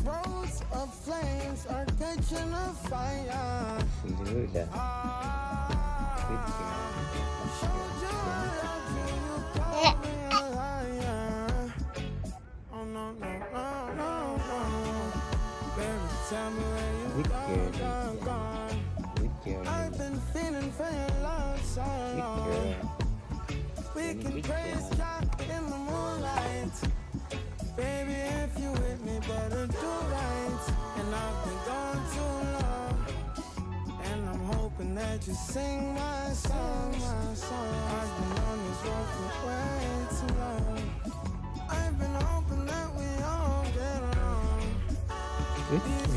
throats of flames are catching a fire. Tidur dah. Showed you I loved you, you called me a liar. Oh no, no, no, no, no. Baby, tell me where you gone. I've been feeling for your love so long. We can praise God in the moonlight. Baby, if you with me, better do right. And I've been gone too long, and I'm hoping that you sing my song, my song. I've been on this road for way too long. I've been hoping that we all get along. These